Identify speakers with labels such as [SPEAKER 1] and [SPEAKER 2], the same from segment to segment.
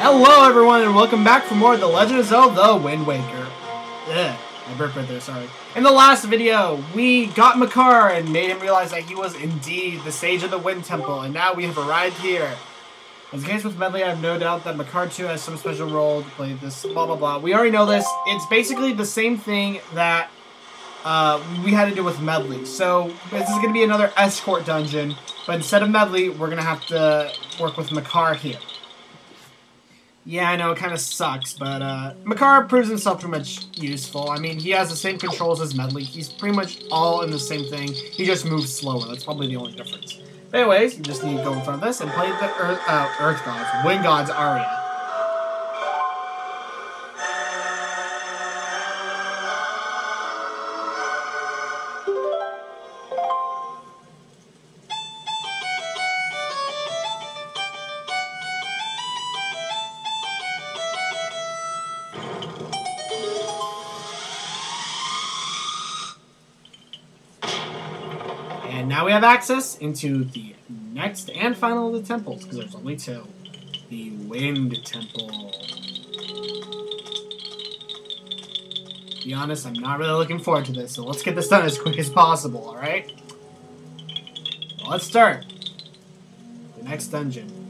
[SPEAKER 1] Hello everyone and welcome back for more of The Legend of Zelda Wind Waker. Ugh, I burped right there, sorry. In the last video, we got Makar and made him realize that he was indeed the sage of the Wind Temple, and now we have arrived here. As the case with Medley, I have no doubt that Makar too has some special role to play this, blah blah blah. We already know this. It's basically the same thing that we had to do with Medley. So this is going to be another escort dungeon, but instead of Medley, we're going to have to work with Makar here. Yeah, I know, it kind of sucks, but Makar proves himself pretty much useful. I mean, he has the same controls as Medley. He's pretty much all in the same thing. He just moves slower. That's probably the only difference. But anyways, you just need to go in front of this and play the Earth Gods, Wind Gods aria. And now we have access into the next and final of the temples, because there's only two. The Wind Temple. To be honest, I'm not really looking forward to this, so let's get this done as quick as possible, alright? Well, let's start. The next dungeon.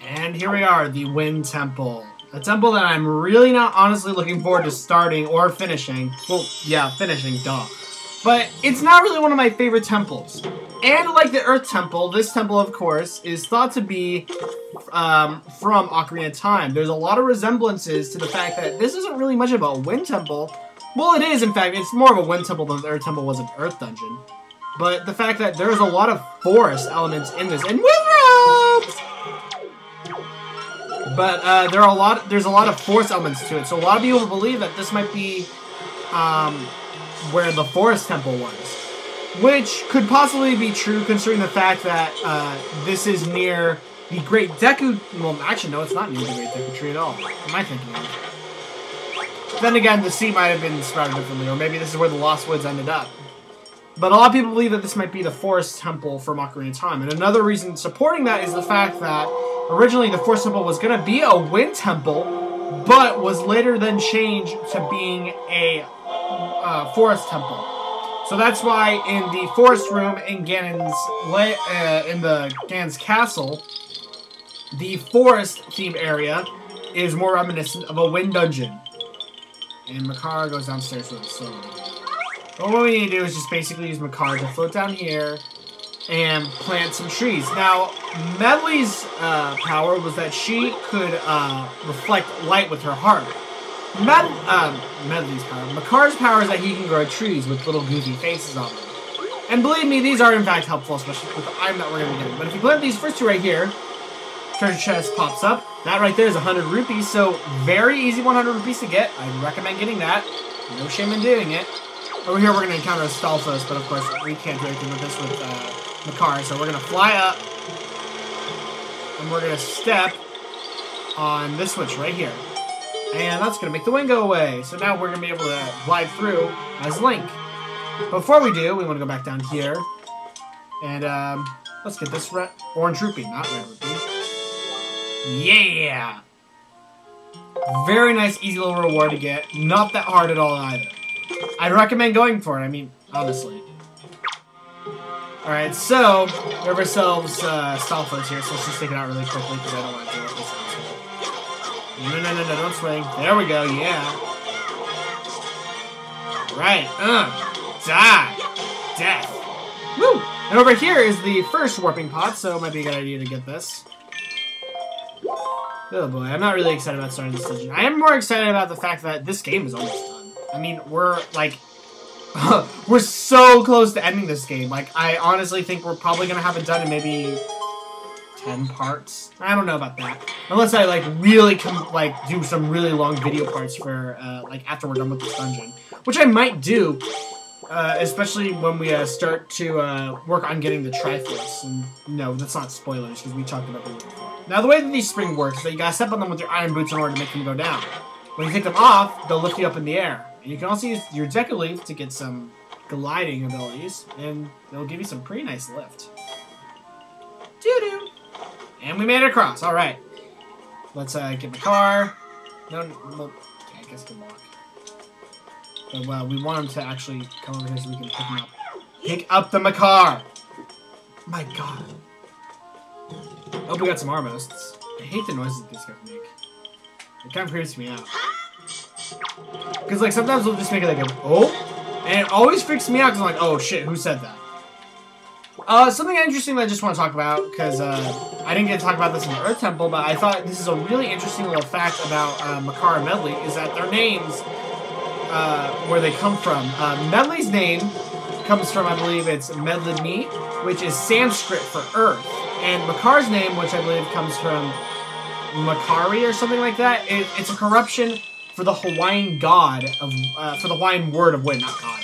[SPEAKER 1] And here we are, the Wind Temple. A temple that I'm really not honestly looking forward to starting or finishing. Well, yeah, finishing, duh. But it's not really one of my favorite temples. And like the Earth Temple, this temple, of course, is thought to be from Ocarina of Time. There's a lot of resemblances to the fact that this isn't really much about a Wind Temple. Well, it is, in fact. It's more of a Wind Temple than the Earth Temple was an Earth Dungeon. But the fact that there's a lot of forest elements in this. And wizards! But there's a lot of forest elements to it, so a lot of people believe that this might be where the Forest Temple was, which could possibly be true considering the fact that this is near the Great Deku. Well, actually, no, it's not near the Great Deku Tree at all. What am I thinking of? Then again, the sea might have been sprouted differently, or maybe this is where the Lost Woods ended up. But a lot of people believe that this might be the Forest Temple from Ocarina of Time, and another reason supporting that is the fact that originally, the Forest Temple was going to be a Wind Temple, but was later then changed to being a Forest Temple. So that's why in the Forest Room in Ganon's castle, the forest-themed area is more reminiscent of a Wind Dungeon. And Makar goes downstairs really slowly. But what we need to do is just basically use Makar to float down here and plant some trees. Now, Medley's power was that she could reflect light with her heart. Medley's power. Makar's power is that he can grow trees with little goofy faces on them. And believe me, these are in fact helpful, especially with the item that we're going to be getting. But if you plant these first two right here, treasure chest pops up. That right there is 100 rupees, so very easy 100 rupees to get. I recommend getting that. No shame in doing it. Over here we're going to encounter Stalfos, but of course we can't do anything with this with Makar, so we're going to fly up, and we're going to step on this switch right here. And that's going to make the wind go away. So now we're going to be able to glide through as Link. Before we do, we want to go back down here, and let's get this orange rupee, not red rupee. Yeah! Very nice, easy little reward to get. Not that hard at all either. I'd recommend going for it, I mean, honestly. Alright, so, we have ourselves Stalfos here, so let's just take it out really quickly, because I don't want to do it this time. No, don't swing. There we go, yeah. Right, die! Death! Woo! And over here is the first warping pot, so it might be a good idea to get this. Oh boy, I'm not really excited about starting this dungeon. I am more excited about the fact that this game is almost done. I mean, we're, like, we're so close to ending this game. Like, I honestly think we're probably going to have it done in maybe 10 parts. I don't know about that. Unless I, like, really do some really long video parts for, like, after we're done with this dungeon. Which I might do, especially when we start to work on getting the Triforce. And no, that's not spoilers because we talked about them before. Now, the way that these spring works is that you gotta step on them with your iron boots in order to make them go down. When you take them off, they'll lift you up in the air. And you can also use your Deku Leaf to get some gliding abilities, and it'll give you some pretty nice lift. Doo-doo! And we made it across. All right. Let's get the car. No, well, okay, I guess I can walk. But well, we want him to actually come over here so we can pick him up. Pick up the Makar! My God. Oh, we got some Armosts. I hate the noises that these guys make. It kind of creeps me out. Because like sometimes they'll just make it like a oh, and it always freaks me out because I'm like, oh shit, who said that? Something interesting that I just want to talk about, because I didn't get to talk about this in the Earth Temple, but I thought this is a really interesting little fact about Makar and Medley, is that their names, where they come from. Medley's name comes from, I believe it's Medlini, which is Sanskrit for Earth, and Makar's name, which I believe comes from Makari or something like that, it's a corruption for the Hawaiian god of, for the Hawaiian word of wind, not god.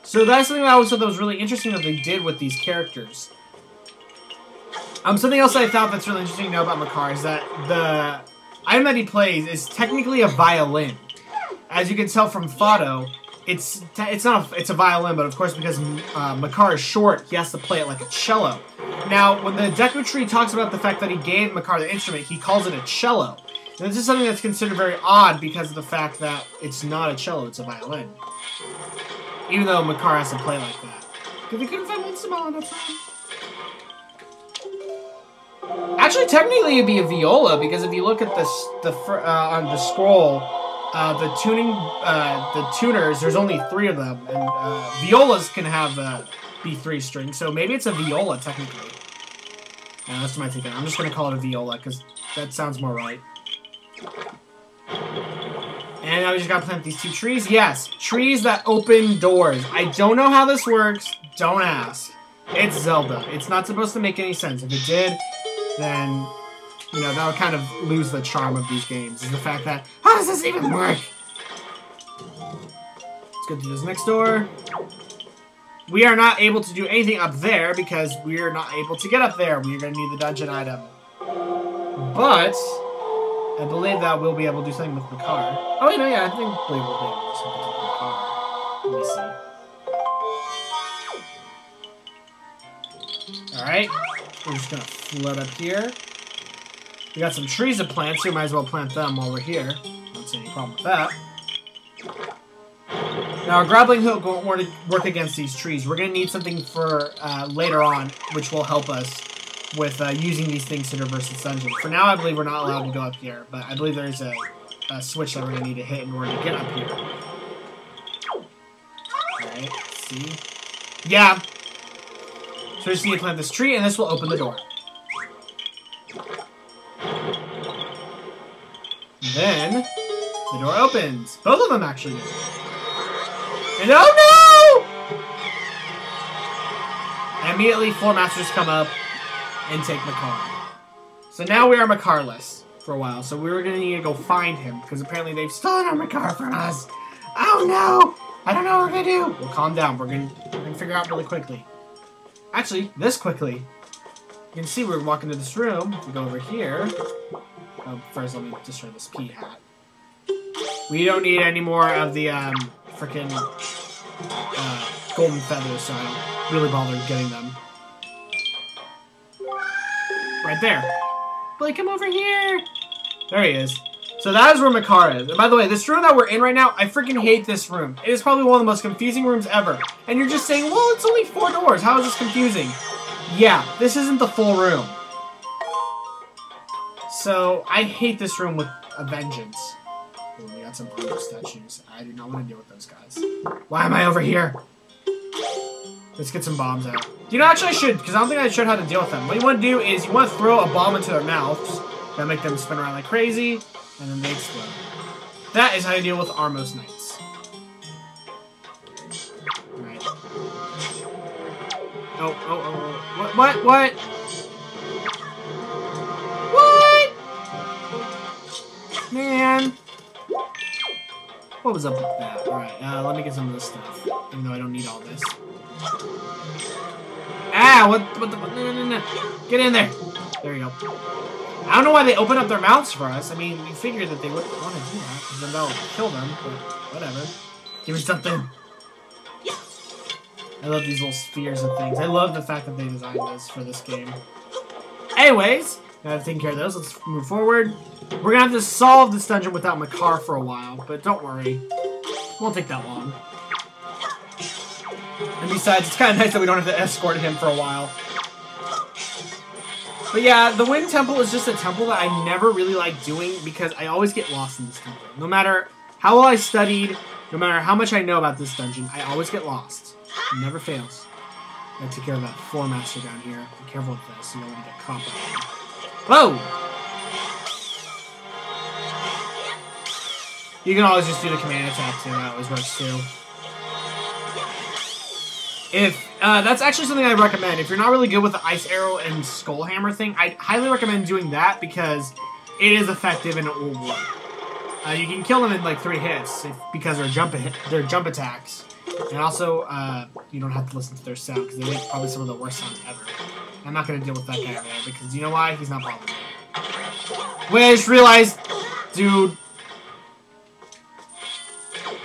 [SPEAKER 1] So that's something that I always thought that was really interesting that they did with these characters. Something else that I thought that's really interesting to know about Makar is that the item that he plays is technically a violin. As you can tell from Fado, it's a violin, but of course because Makar is short, he has to play it like a cello. Now, when the Deku Tree talks about the fact that he gave Makar the instrument, he calls it a cello. And this is something that's considered very odd because of the fact that it's not a cello, it's a violin. Even though Makar has to play like that. Because we couldn't find one Simone, that's fine. Actually, technically it'd be a viola, because if you look at on the scroll, the tuners, there's only 3 of them, and violas can have be 3 strings, so maybe it's a viola technically. Yeah, that's my thinking. I'm just gonna call it a viola because that sounds more right. And now we just gotta plant these 2 trees. Yes, trees that open doors. I don't know how this works. Don't ask. It's Zelda. It's not supposed to make any sense. If it did, then, you know, that would kind of lose the charm of these games. Is the fact that, how does this even work? Let's go through this next door. We are not able to do anything up there because we are not able to get up there. We are going to need the dungeon item. But I believe that we'll be able to do something with Makar. Oh, wait, no, yeah, I believe we'll be able to do something with Makar. Let me see. Alright, we're just going to float up here. We got some trees to plant, so we might as well plant them while we're here. Don't see any problem with that. Now, our grappling hook won't work against these trees. We're going to need something for later on, which will help us with using these things to traverse this dungeon. For now, I believe we're not allowed to go up here, but I believe there's a switch that we're going to need to hit in order to get up here. Alright, see? Yeah. So we just need to plant this tree, and this will open the door. Then, the door opens. Both of them actually do. And oh no! And immediately, 4 masters come up and take Makar. So now we are Makarless for a while. So we were going to need to go find him because apparently they've stolen our Makar from us. Oh no! I don't know what we're going to do. Well, calm down. We're going to figure out really quickly. Actually, this quickly. You can see we're walking to this room. We go over here. Oh, first let me destroy this pea hat. We don't need any more of the freaking golden feathers, so I don't really bother getting them. Right there. Billy, come over here. There he is. So that is where Makar is. And by the way, this room that we're in right now, I freaking hate this room. It is probably one of the most confusing rooms ever. And you're just saying, well, it's only 4 doors. How is this confusing? Yeah, this isn't the full room. So, I hate this room with a vengeance. Ooh, we got some armor statues. I do not want to deal with those guys. Why am I over here? Let's get some bombs out. You know, actually I should, because I don't think I showed how to deal with them. What you want to do is you want to throw a bomb into their mouths. That'll make them spin around like crazy, and then they explode. That is how you deal with Armos Knights. Alright. Oh. What? What? Man. What was up with that? Alright, let me get some of this stuff. Even though I don't need all this. Ah, what the, no. Get in there. There you go. I don't know why they open up their mouths for us. I mean, we figured that they wouldn't want to do that, because then that'll kill them, but whatever. Give me something. I love these little spheres of things. I love the fact that they designed this for this game. Anyways, now that I've taken care of those, let's move forward. We're gonna have to solve this dungeon without Makar for a while, but don't worry. It won't take that long. And besides, it's kind of nice that we don't have to escort him for a while. But yeah, the Wind Temple is just a temple that I never really like doing because I always get lost in this temple. No matter how well I studied, no matter how much I know about this dungeon, I always get lost. It never fails. I take care of that floor master down here. Be careful with this, you don't want to get caught by him. Whoa! You can always just do the command attack too. That always works too. That's actually something I recommend. If you're not really good with the Ice Arrow and Skull Hammer thing, I'd highly recommend doing that because it is effective and it will work. You can kill them in like 3 hits because they're jump attacks. And also, you don't have to listen to their sound because they make probably some of the worst sounds ever. I'm not going to deal with that guy over there because you know why? He's not bothering me. Wait, I just realized, dude.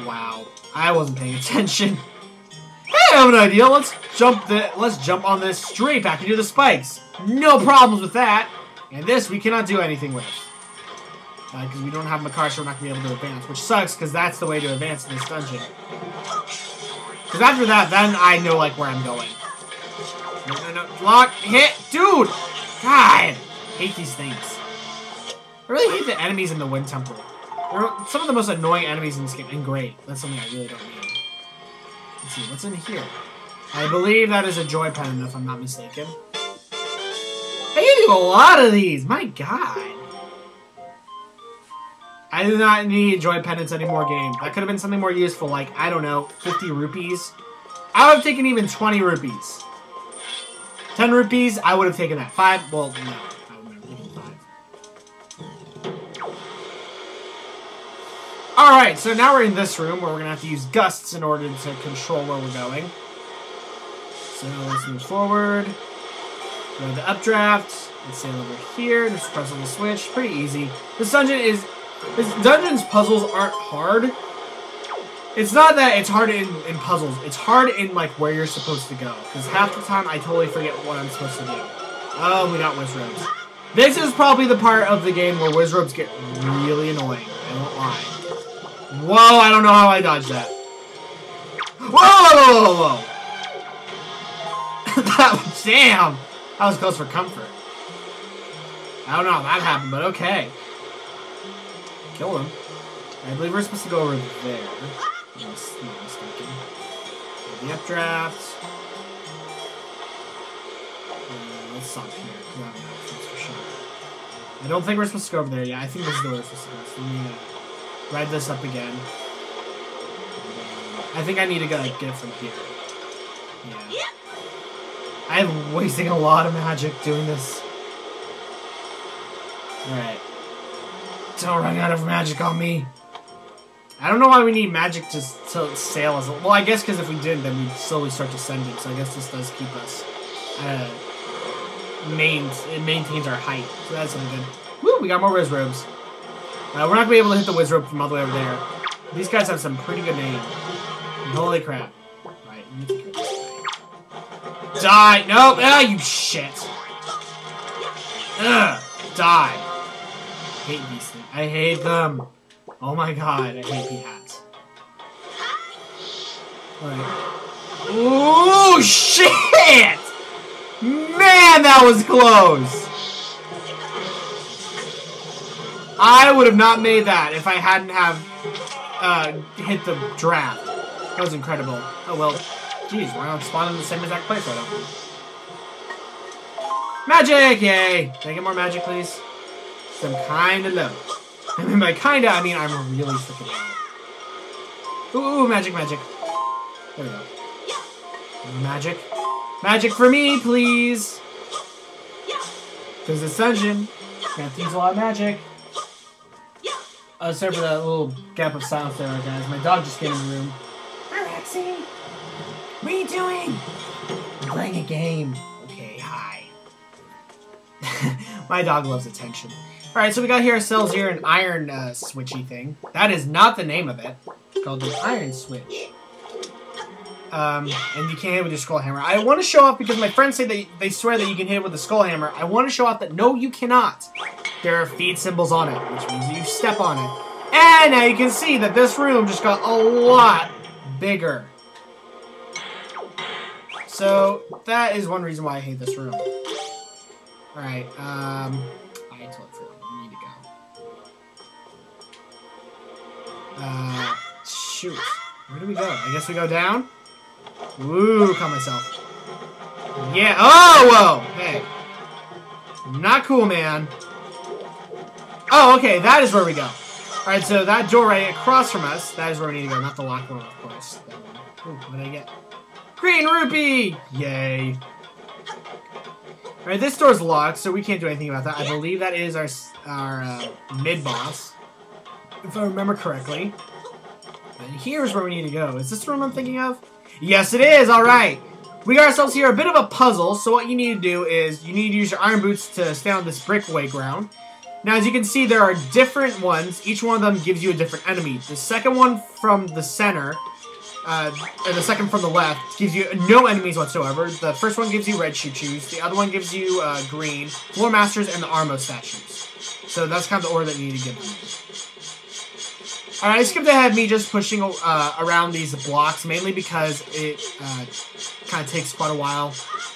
[SPEAKER 1] Wow, I wasn't paying attention. Hey, I have an idea. Let's jump on this straight back into the spikes. No problems with that. And this we cannot do anything with. Because we don't have Makar, so we're not going to be able to advance. Which sucks, because that's the way to advance in this dungeon. Because after that, then I know, like, where I'm going. No. Block, hit, dude! God! I hate these things. I really hate the enemies in the Wind Temple. They're some of the most annoying enemies in this game, and great. That's something I really don't need. Let's see, what's in here? I believe that is a joy pen, if I'm not mistaken. I gave you a lot of these! My God! I do not need joy pendants anymore, game. That could have been something more useful, like, I don't know, 50 rupees. I would have taken even 20 rupees. 10 rupees, I would have taken that. 5, well, no. I would have taken 5. Alright, so now we're in this room where we're going to have to use gusts in order to control where we're going. So let's move forward. Go to the updraft. Let's sail over here. Just press on the switch. Pretty easy. This dungeon's puzzles aren't hard. It's not that it's hard in puzzles. It's hard in, like, where you're supposed to go. Because half the time, I totally forget what I'm supposed to do. Oh, we got Wizrobes. This is probably the part of the game where Wizrobes get really annoying. I won't lie. Whoa, I don't know how I dodged that. Whoa! Damn! That was close for comfort. I don't know how that happened, but okay. Kill him. I believe we're supposed to go over there. I'm not mistaken. The updraft. Let's stop here. That's for sure. I don't think we're supposed to go over there yet. I think this is the way we're supposed to go. So let me ride this up again. I think I need to go, like, get it from here. Yeah. I'm wasting a lot of magic doing this. Alright. Don't run out of magic on me. I don't know why we need magic to sail as well. I guess because if we didn't, then we'd slowly start descending. So I guess this does keep us. It maintains our height. So that's something good. Woo! We got more Wizrobes. We're not gonna be able to hit the Wizrobe from all the way over there. These guys have some pretty good aim. Holy crap! Right. Let me take care of this guy. Die! Nope! Ah, you shit! Ugh! Die! I hate these things. I hate them. Oh my god, I hate P-hats. Alright. Ooh, shit! Man, that was close! I would have not made that if I hadn't have hit the draft. That was incredible. Oh well, geez, why not spawn in the same exact place right now? Magic! Yay! Can I get more magic, please? I'm kinda low. I mean, by kinda, I mean I'm really freaking low. Ooh, magic, magic. There we go. Magic. Magic for me, please! Because this dungeon, gonna have to use a lot of magic. Sorry for that little gap of silence there, guys. My dog just came in the room. Hi, Rexy! What are you doing? I'm playing a game. Okay, hi. My dog loves attention. Alright, so we got here ourselves here an iron switchy thing. That is not the name of it. It's called an iron switch. And you can't hit it with your skull hammer. I want to show off because my friends say that they swear that you can hit it with the skull hammer. I want to show off that no, you cannot. There are feed symbols on it, which means that you step on it. And now you can see that this room just got a lot bigger. So that is one reason why I hate this room. Alright, I totally forgot where we need to go. Shoot. Where do we go? I guess we go down? Ooh, caught myself. Yeah. Oh, whoa. Hey. Not cool, man. Oh, okay. That is where we go. Alright, so that door right across from us, that is where we need to go. Not the locked one, of course. Ooh, what did I get? Green rupee! Yay. Alright, this door's locked, so we can't do anything about that. I believe that is our mid-boss, if I remember correctly. And here's where we need to go. Is this the room I'm thinking of? Yes, it is! Alright! We got ourselves here a bit of a puzzle, so what you need to do is you need to use your iron boots to stay on this brickway ground. Now, as you can see, there are different ones. Each one of them gives you a different enemy. The second one from the center... and the second from the left gives you no enemies whatsoever. The first one gives you red choo-choos. The other one gives you green, floor masters, and the Armo statues. So that's kind of the order that you need to give them. Alright, I skipped ahead me just pushing around these blocks, mainly because it kind of takes quite a while.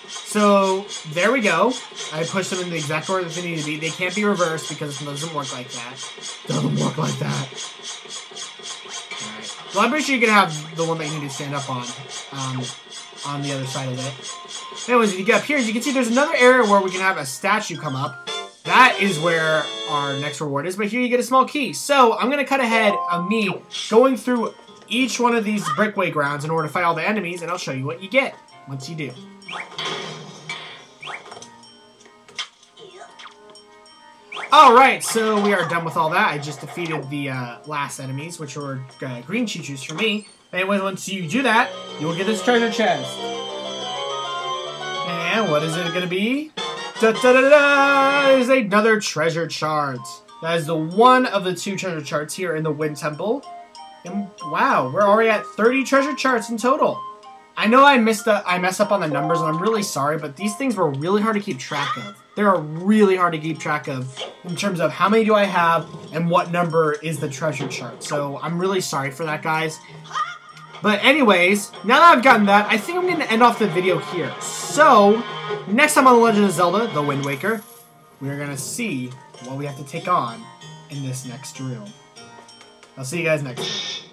[SPEAKER 1] So, there we go. I pushed them in the exact order that they need to be. They can't be reversed because it doesn't work like that. Doesn't work like that. Well, I'm pretty sure you can have the one that you need to stand up on the other side of it. Anyways, if you get up here, as you can see, there's another area where we can have a statue come up. That is where our next reward is, but here you get a small key. So, I'm going to cut ahead of me going through each one of these brickway grounds in order to fight all the enemies, and I'll show you what you get once you do. Alright, so we are done with all that. I just defeated the last enemies, which were green choo-choos for me. Anyway, once you do that, you will get this treasure chest. And what is it going to be? Da-da-da-da! It is another treasure chart. That is the one of the 2 treasure charts here in the Wind Temple. And wow, we're already at 30 treasure charts in total. I know I messed up on the numbers, and I'm really sorry, but these things were really hard to keep track of. They are really hard to keep track of in terms of how many do I have and what number is the treasure chart. So I'm really sorry for that, guys. But anyways, now that I've gotten that, I think I'm going to end off the video here. So, next time on The Legend of Zelda, The Wind Waker, we're going to see what we have to take on in this next room. I'll see you guys next time.